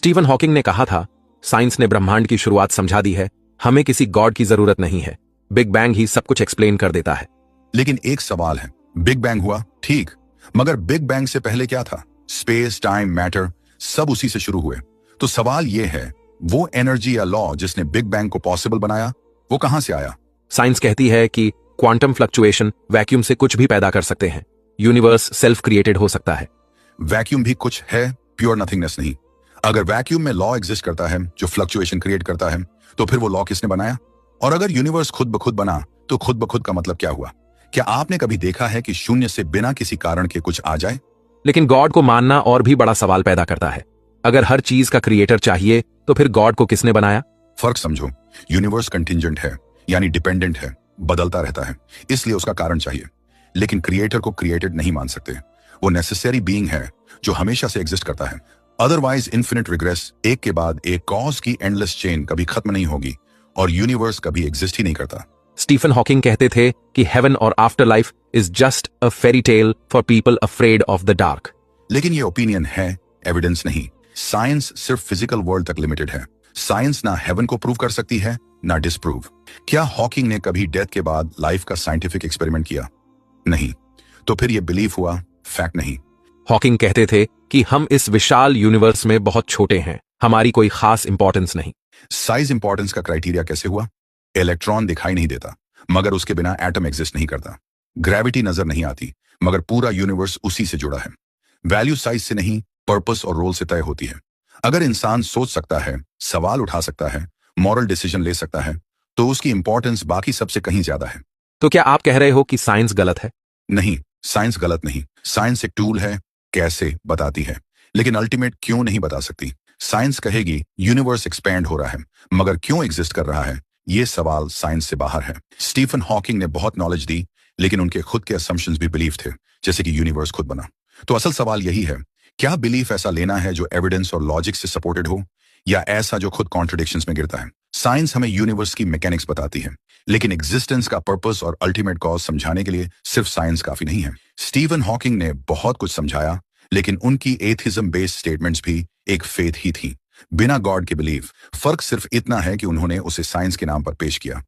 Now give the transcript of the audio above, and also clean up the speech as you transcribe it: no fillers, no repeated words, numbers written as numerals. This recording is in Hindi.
स्टीफन हॉकिंग ने कहा था, साइंस ने ब्रह्मांड की शुरुआत समझा दी है, हमें किसी गॉड की जरूरत नहीं है, बिग बैंग ही सब कुछ एक्सप्लेन कर देता है। लेकिन एक सवाल है, बिग बैंग हुआ ठीक, मगर बिग बैंग से पहले क्या था? स्पेस, टाइम, मैटर सब उसी से शुरू हुए। तो सवाल यह है, वो एनर्जी या लॉ जिसने बिग बैंग को पॉसिबल बनाया, वो कहां से आया? साइंस कहती है कि क्वांटम फ्लक्चुएशन वैक्यूम से कुछ भी पैदा कर सकते हैं। यूनिवर्स सेल्फ क्रिएटेड हो सकता है। वैक्यूम भी कुछ है, प्योर नथिंगनेस नहीं। अगर वैक्यूम में लॉ एग्जिस्ट करता है जो फ्लक्चुएशन क्रिएट करता है, तो फिर वो लॉ किसने बनाया? और अगर यूनिवर्स खुद ब खुद बना, तो खुद ब खुद का मतलब क्या हुआ? क्या आपने कभी देखा है कि शून्य से बिना किसी कारण के कुछ आ जाए? लेकिन गॉड को मानना और भी बड़ा सवाल पैदा करता है। अगर हर चीज का क्रिएटर चाहिए, तो फिर गॉड को किसने बनाया? फर्क समझो, यूनिवर्स कंटिंजेंट है, यानी डिपेंडेंट है, बदलता रहता है, इसलिए उसका कारण चाहिए। लेकिन क्रिएटर को क्रिएटेड नहीं मान सकते। वो नेसेसरी बीइंग है जो हमेशा से एग्जिस्ट करता है। अदरवाइज इन्फिनिट रिग्रेस, एक के बाद एक कॉज की एंडलेस चेन कभी खत्म नहीं होगी और यूनिवर्स कभी एग्जिस्ट ही नहीं करता। स्टीफन हॉकिंग कहते थे कि हेवन और after life is just a fairy tale for people afraid of the dark. लेकिन ये ओपिनियन है, एविडेंस नहीं। साइंस सिर्फ फिजिकल वर्ल्ड तक लिमिटेड है। साइंस ना हेवन को प्रूव कर सकती है, ना डिसप्रूव। क्या हॉकिंग ने कभी डेथ के बाद लाइफ का साइंटिफिक एक्सपेरिमेंट किया? नहीं। तो फिर ये बिलीफ हुआ, फैक्ट नहीं। हॉकिंग कहते थे कि हम इस विशाल यूनिवर्स में बहुत छोटे हैं, हमारी कोई खास इंपॉर्टेंस नहीं। साइज इंपॉर्टेंस का क्राइटेरिया कैसे हुआ? इलेक्ट्रॉन दिखाई नहीं देता, मगर उसके बिना एटम एग्जिस्ट नहीं करता। ग्रेविटी नजर नहीं आती, मगर पूरा यूनिवर्स उसी से जुड़ा है। वैल्यू साइज से नहीं, पर्पस और रोल से तय होती है। अगर इंसान सोच सकता है, सवाल उठा सकता है, मॉरल डिसीजन ले सकता है, तो उसकी इंपॉर्टेंस बाकी सबसे कहीं ज्यादा है। तो क्या आप कह रहे हो कि साइंस गलत है? नहीं, साइंस गलत नहीं। साइंस एक टूल है, कैसे बताती है, लेकिन अल्टीमेट क्यों नहीं बता सकती। साइंस कहेगी यूनिवर्स एक्सपैंड हो रहा है, मगर क्यों एग्जिस्ट कर रहा है, ये सवाल साइंस से बाहर है। स्टीफन हॉकिंग ने बहुत नॉलेज दी, लेकिन उनके खुद के असम्पशंस भी बिलीफ थे, जैसे कि यूनिवर्स खुद बना। तो असल सवाल यही है, क्या बिलीफ ऐसा लेना है जो एविडेंस और लॉजिक से सपोर्टेड हो, या ऐसा जो खुद कॉन्ट्रडिक्शंस में गिरता है? साइंस हमें यूनिवर्स की मैकेनिक्स बताती है, लेकिन एग्जिस्टेंस का पर्पस और अल्टीमेट कॉज समझाने के लिए सिर्फ साइंस काफी नहीं है। स्टीफन हॉकिंग ने बहुत कुछ समझाया, लेकिन उनकी एथिज्म बेस्ड स्टेटमेंट्स भी एक फेथ ही थी, बिना गॉड के बिलीफ। फर्क सिर्फ इतना है कि उन्होंने उसे साइंस के नाम पर पेश किया।